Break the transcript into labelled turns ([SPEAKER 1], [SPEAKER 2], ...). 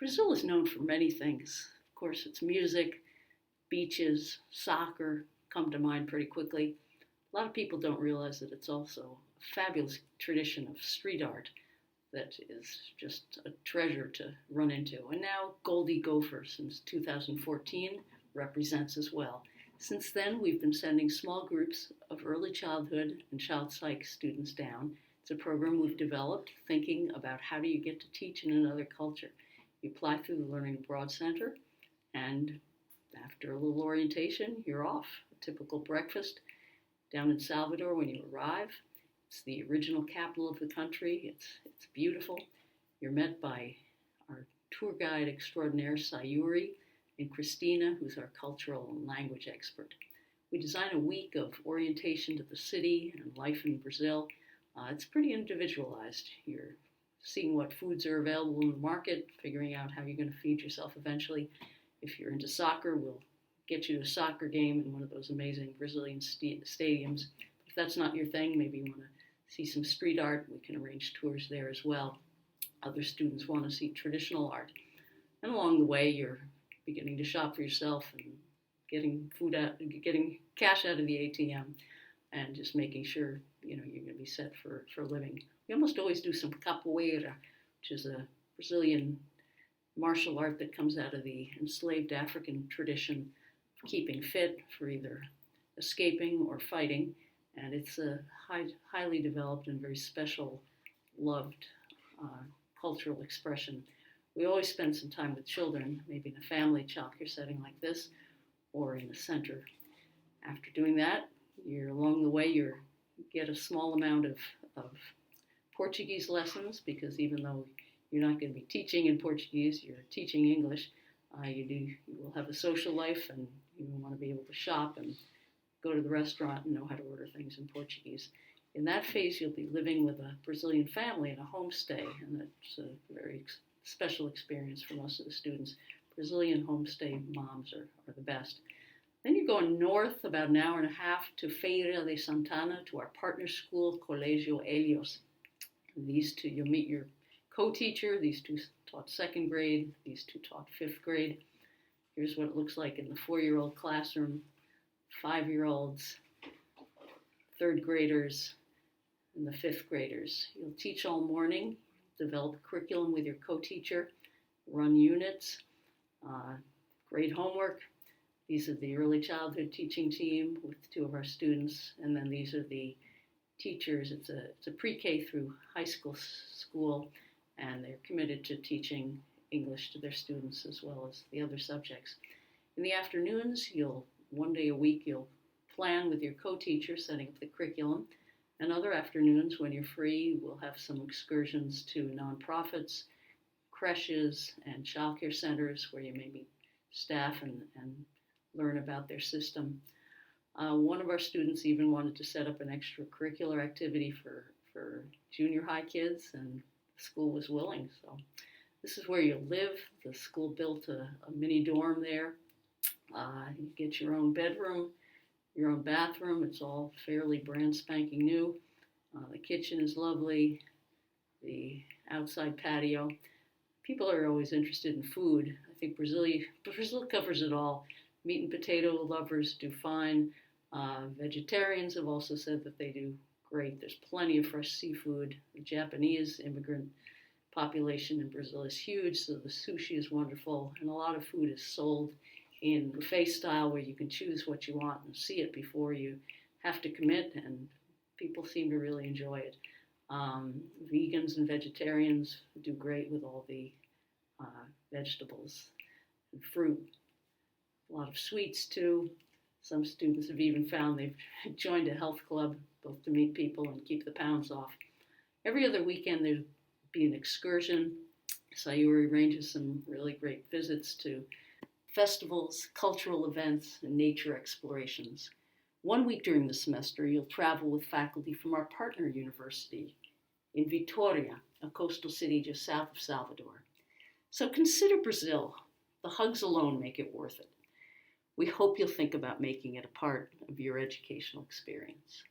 [SPEAKER 1] Brazil is known for many things. Of course, it's music, beaches, soccer come to mind pretty quickly. A lot of people don't realize that it's also a fabulous tradition of street art that is just a treasure to run into. And now Goldie Gopher, since 2014, represents as well. Since then, we've been sending small groups of early childhood and child psych students down. It's a program we've developed thinking about how do you get to teach in another culture. You apply through the Learning Abroad Center, and after a little orientation, you're off. A typical breakfast down in Salvador when you arrive. It's the original capital of the country. It's beautiful. You're met by our tour guide extraordinaire, Sayuri, and Christina, who's our cultural and language expert. We design a week of orientation to the city and life in Brazil. It's pretty individualized. You're seeing what foods are available in the market, figuring out how you're going to feed yourself eventually. If you're into soccer, we'll get you to a soccer game in one of those amazing Brazilian stadiums. If that's not your thing, maybe you want to see some street art, we can arrange tours there as well. Other students want to see traditional art. And along the way, you're beginning to shop for yourself and getting cash out of the ATM and just making sure you're going to be set for a living. We almost always do some capoeira, which is a Brazilian martial art that comes out of the enslaved African tradition of keeping fit for either escaping or fighting. And it's a highly developed and very special, loved cultural expression. We always spend some time with children, maybe in a family childcare setting like this, or in a center. After doing that, along the way you get a small amount of Portuguese lessons, because even though you're not going to be teaching in Portuguese, you're teaching English. You will have a social life, and you want to be able to shop and go to the restaurant and know how to order things in Portuguese. In that phase, you'll be living with a Brazilian family in a homestay, and that's a very special experience for most of the students. Brazilian homestay moms are the best. Then you're going north about an hour and a half to Feira de Santana, to our partner school, Colégio Helios. And these two, you'll meet your co-teacher. These two taught second grade. These two taught fifth grade. Here's what it looks like in the 4-year-old classroom. 5-year-olds, third graders, and the fifth graders. You'll teach all morning, develop a curriculum with your co-teacher, run units, grade homework. These are the early childhood teaching team with 2 of our students, and then these are the teachers. It's a pre-K through high school, and they're committed to teaching English to their students as well as the other subjects. In the afternoons, one day a week, you'll plan with your co-teacher setting up the curriculum. And other afternoons, when you're free, we'll have some excursions to nonprofits, creches, and childcare centers where you may meet staff and learn about their system. One of our students even wanted to set up an extracurricular activity for junior high kids, and the school was willing. So this is where you'll live. The school built a mini dorm there. You get your own bedroom, your own bathroom. It's all fairly brand spanking new. The kitchen is lovely. The outside patio. People are always interested in food. I think Brazil covers it all. Meat and potato lovers do fine. Vegetarians have also said that they do great. There's plenty of fresh seafood. The Japanese immigrant population in Brazil is huge, so the sushi is wonderful, and a lot of food is sold in buffet style where you can choose what you want and see it before you have to commit, and people seem to really enjoy it. Vegans and vegetarians do great with all the vegetables and fruit. A lot of sweets too. Some students have even found they've joined a health club, both to meet people and keep the pounds off. Every other weekend there'll be an excursion. Sayuri arranges some really great visits to festivals, cultural events, and nature explorations. 1 week during the semester, you'll travel with faculty from our partner university in Vitória, a coastal city just south of Salvador. So consider Brazil. The hugs alone make it worth it. We hope you'll think about making it a part of your educational experience.